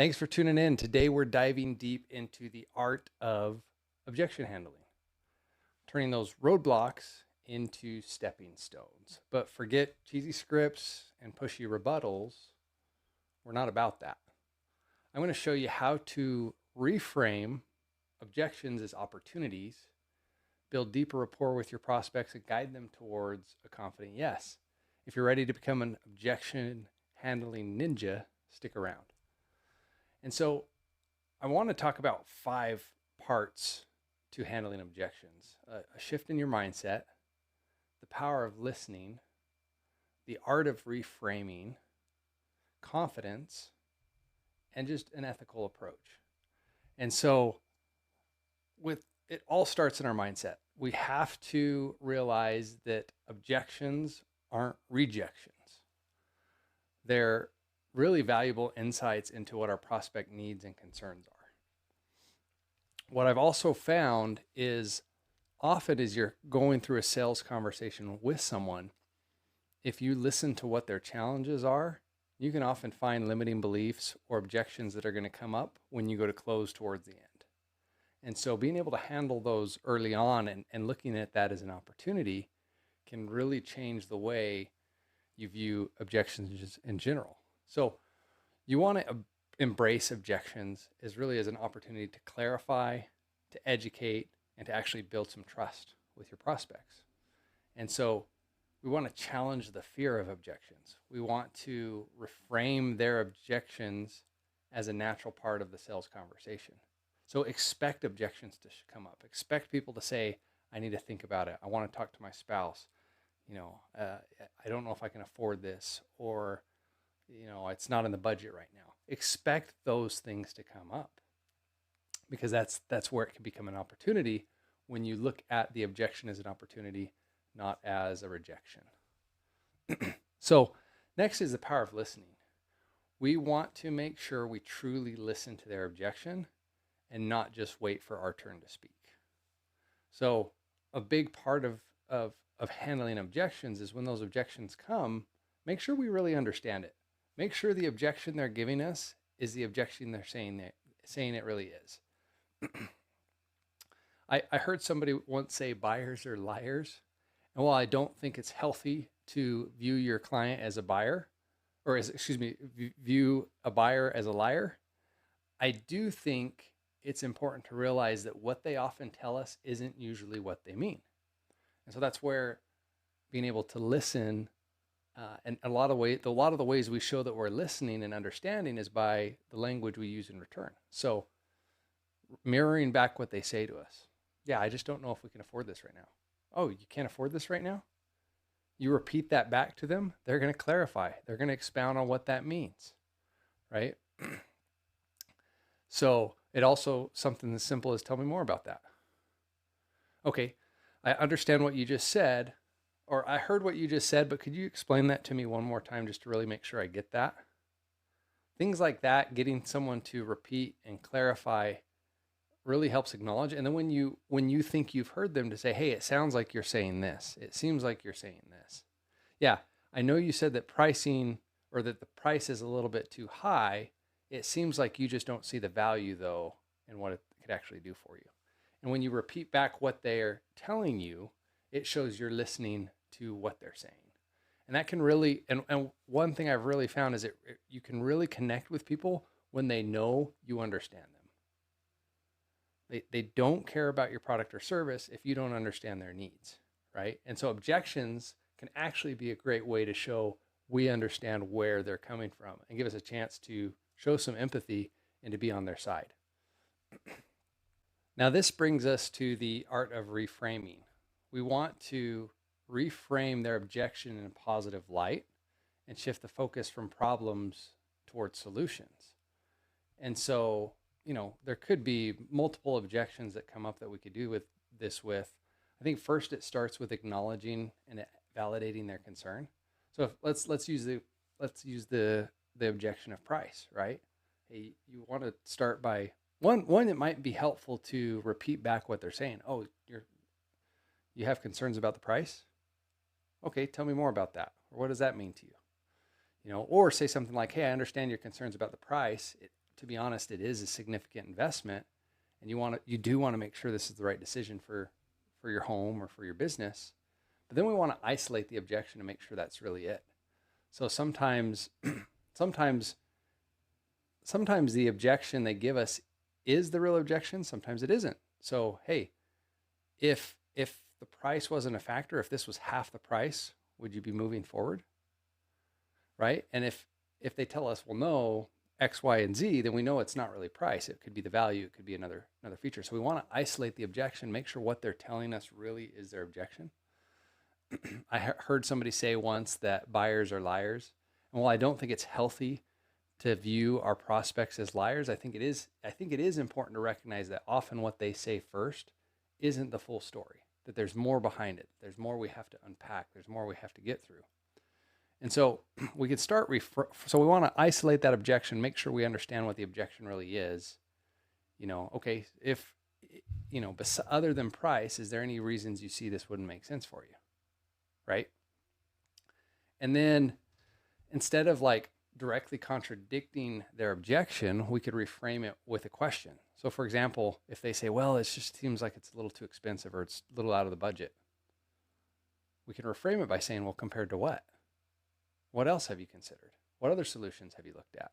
Thanks for tuning in. Today we're diving deep into the art of objection handling, turning those roadblocks into stepping stones. But forget cheesy scripts and pushy rebuttals. We're not about that. I'm going to show you how to reframe objections as opportunities, build deeper rapport with your prospects, and guide them towards a confident yes. If you're ready to become an objection handling ninja, stick around. And so I want to talk about 5 parts to handling objections: a shift in your mindset, the power of listening, the art of reframing, confidence, and just an ethical approach. And so it all starts in our mindset. We have to realize that objections aren't rejections. They're really valuable insights into what our prospect needs and concerns are. What I've also found is often as you're going through a sales conversation with someone, if you listen to what their challenges are, you can often find limiting beliefs or objections that are going to come up when you go to close towards the end. And so being able to handle those early on and looking at that as an opportunity can really change the way you view objections in general. So you want to embrace objections as really as an opportunity to clarify, to educate, and to actually build some trust with your prospects. And so we want to challenge the fear of objections. We want to reframe their objections as a natural part of the sales conversation. So expect objections to come up. Expect people to say, I need to think about it. I want to talk to my spouse. I don't know if I can afford this, or, it's not in the budget right now. Expect those things to come up, because that's where it can become an opportunity when you look at the objection as an opportunity, not as a rejection. So next is the power of listening. We want to make sure we truly listen to their objection and not just wait for our turn to speak. So a big part of handling objections is when those objections come, make sure we really understand it. Make sure the objection they're giving us is the objection they're saying it really is. I heard somebody once say buyers are liars. And while I don't think it's healthy to view your client as a buyer, or view a buyer as a liar, I do think it's important to realize that what they often tell us isn't usually what they mean. And so that's where being able to listen, and a lot of the ways we show that we're listening and understanding is by the language we use in return. So mirroring back what they say to us. Yeah, I just don't know if we can afford this right now. Oh, you can't afford this right now? You repeat that back to them, they're going to clarify. They're going to expound on what that means, right? So it also something as simple as tell me more about that. Okay, I understand what you just said, or I heard what you just said, but could you explain that to me one more time just to really make sure I get that? Things like that, getting someone to repeat and clarify really helps acknowledge. And then when you think you've heard them, to say, hey, it sounds like you're saying this. It seems like you're saying this. Yeah, I know you said that pricing, or that the price is a little bit too high. It seems like you just don't see the value, though, in what it could actually do for you. And when you repeat back what they're telling you, it shows you're listening to what they're saying. And that can really, and one thing I've really found is you can really connect with people when they know you understand them. They don't care about your product or service if you don't understand their needs, right? And so objections can actually be a great way to show we understand where they're coming from and give us a chance to show some empathy and to be on their side. Now, this brings us to the art of reframing. We want to reframe their objection in a positive light and shift the focus from problems towards solutions. And so, there could be multiple objections that come up that we could do with this. I think first it starts with acknowledging and validating their concern. So let's use the objection of price, right? Hey, you want to start by one. It might be helpful to repeat back what they're saying. Oh, you have concerns about the price? Okay, tell me more about that. Or what does that mean to you? Or say something like, hey, I understand your concerns about the price. to be honest, it is a significant investment, and you do want to make sure this is the right decision for your home or for your business. But then we want to isolate the objection and make sure that's really it. So sometimes sometimes the objection they give us is the real objection, sometimes it isn't. So hey, if the price wasn't a factor, if this was half the price, would you be moving forward? Right? And if they tell us, well, no, X, Y, and Z, then we know it's not really price. It could be the value. It could be another feature. So we want to isolate the objection, make sure what they're telling us really is their objection. I heard somebody say once that buyers are liars. And while I don't think it's healthy to view our prospects as liars, I think it is important to recognize that often what they say first isn't the full story, that there's more behind it. There's more we have to unpack. There's more we have to get through. And so we could start, so we want to isolate that objection, make sure we understand what the objection really is. Okay, if, other than price, is there any reasons you see this wouldn't make sense for you? Right? And then instead of like directly contradicting their objection, we could reframe it with a question. So for example, if they say, well, it just seems like it's a little too expensive or it's a little out of the budget, we can reframe it by saying, well, compared to what? What else have you considered? What other solutions have you looked at?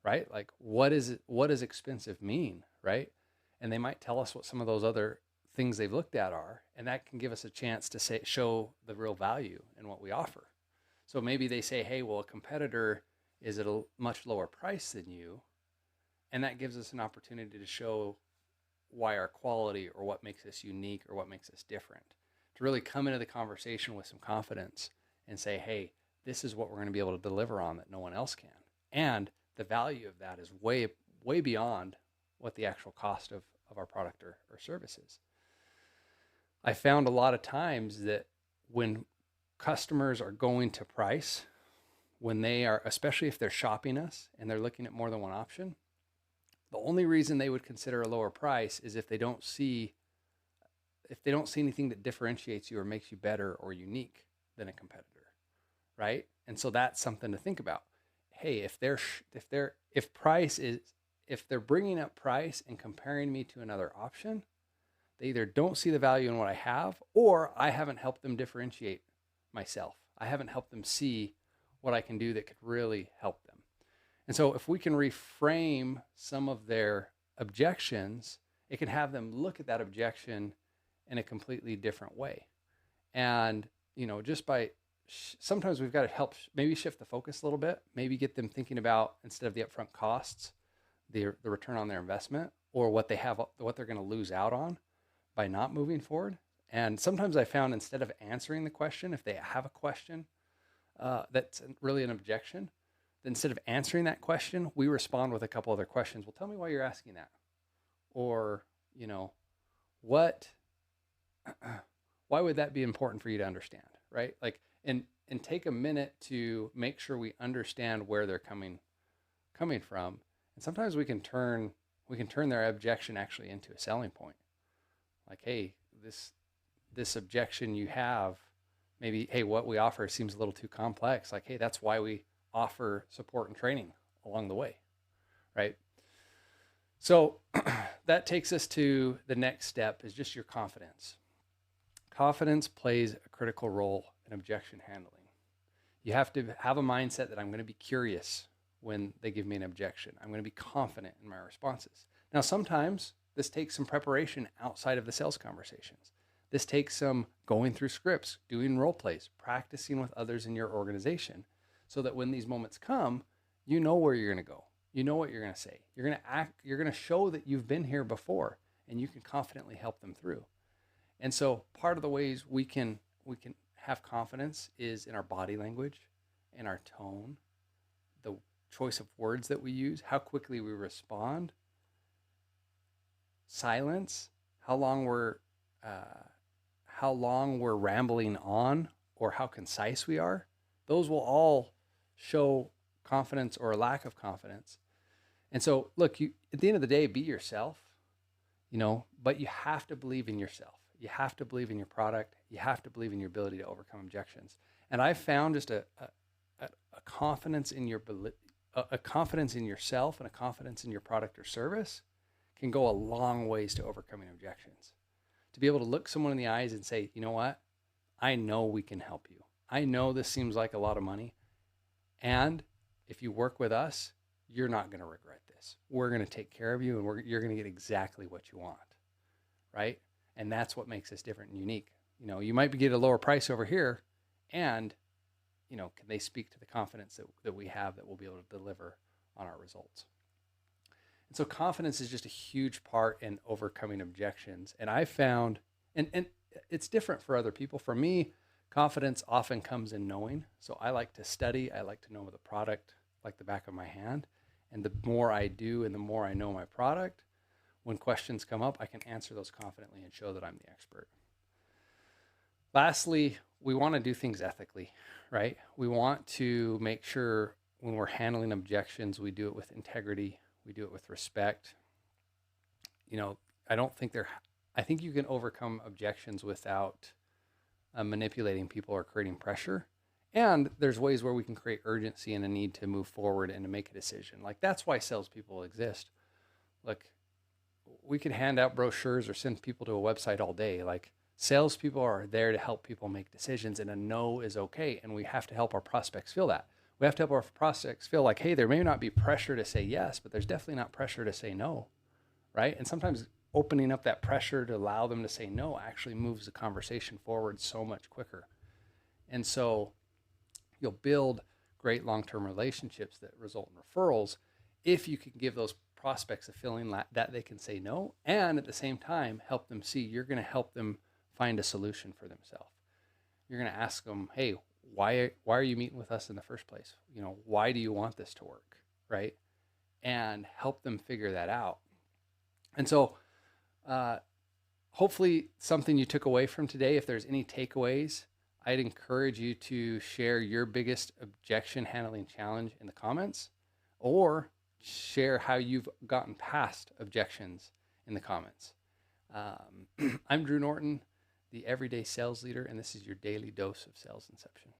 Right? Like, what does expensive mean? Right? And they might tell us what some of those other things they've looked at are, and that can give us a chance to show the real value in what we offer. So maybe they say, hey, well, a competitor is at a much lower price than you, and that gives us an opportunity to show why our quality or what makes us unique or what makes us different, to really come into the conversation with some confidence and say, hey, this is what we're going to be able to deliver on that no one else can. And the value of that is way, way beyond what the actual cost of our product or service is. I found a lot of times that when customers are going to price, when they are, especially if they're shopping us and they're looking at more than one option, the only reason they would consider a lower price is if they don't see anything that differentiates you or makes you better or unique than a competitor. Right? And so that's something to think about. Hey, if they're bringing up price and comparing me to another option, they either don't see the value in what I have, or I haven't helped them differentiate myself. I haven't helped them see what I can do that could really help them. And so if we can reframe some of their objections, it can have them look at that objection in a completely different way. And, just by sometimes we've got to help maybe shift the focus a little bit, maybe get them thinking about, instead of the upfront costs, the return on their investment, or what they're going to lose out on by not moving forward. And sometimes I found, instead of answering the question, if they have a question that's really an objection, then instead of answering that question, we respond with a couple other questions. Well, tell me why you're asking that. Or, why would that be important for you to understand, right? Like, and take a minute to make sure we understand where they're coming from. And sometimes we can turn their objection actually into a selling point. Like, hey, this objection you have, maybe, hey, what we offer seems a little too complex. Like, hey, that's why we offer support and training along the way, right? So that takes us to the next step, is just your confidence. Confidence plays a critical role in objection handling. You have to have a mindset that I'm going to be curious when they give me an objection. I'm going to be confident in my responses. Now, sometimes this takes some preparation outside of the sales conversations. This takes some going through scripts, doing role plays, practicing with others in your organization, so that when these moments come, you know where you're going to go. You know what you're going to say. You're going to act. You're going to show that you've been here before, and you can confidently help them through. And so part of the ways we can have confidence is in our body language, in our tone, the choice of words that we use, how quickly we respond, silence, how long we're rambling on, or how concise we are. Those will all show confidence or a lack of confidence. And so, look, you, at the end of the day, be yourself, but you have to believe in yourself. You have to believe in your product. You have to believe in your ability to overcome objections. And I've found just a confidence in your a confidence in yourself and a confidence in your product or service can go a long ways to overcoming objections. To be able to look someone in the eyes and say, you know what? I know we can help you. I know this seems like a lot of money. And if you work with us, you're not going to regret this. We're going to take care of you, and you're going to get exactly what you want, right? And that's what makes us different and unique. You know, you might get a lower price over here, and, you know, can they speak to the confidence that we have that we'll be able to deliver on our results? And so confidence is just a huge part in overcoming objections. And I found, and it's different for other people. For me, confidence often comes in knowing. So I like to study. I like to know the product like the back of my hand. And the more I do and the more I know my product, when questions come up, I can answer those confidently and show that I'm the expert. Lastly, we want to do things ethically, right? We want to make sure when we're handling objections, we do it with integrity. We do it with respect. You know, I think you can overcome objections without manipulating people or creating pressure. And there's ways where we can create urgency and a need to move forward and to make a decision. Like, that's why salespeople exist. Look, we could hand out brochures or send people to a website all day. Like, salespeople are there to help people make decisions, and a no is okay. And we have to help our prospects feel that. We have to help our prospects feel like, hey, there may not be pressure to say yes, but there's definitely not pressure to say no, right? And sometimes opening up that pressure to allow them to say no actually moves the conversation forward so much quicker. And so you'll build great long-term relationships that result in referrals if you can give those prospects a feeling that they can say no, and at the same time help them see you're going to help them find a solution for themselves. You're going to ask them, hey, why are you meeting with us in the first place? You know, why do you want this to work, right? And help them figure that out. And so hopefully something you took away from today, if there's any takeaways, I'd encourage you to share your biggest objection handling challenge in the comments, or share how you've gotten past objections in the comments. I'm Drew Norton, the Everyday Sales Leader, and this is your daily dose of Sales Inception.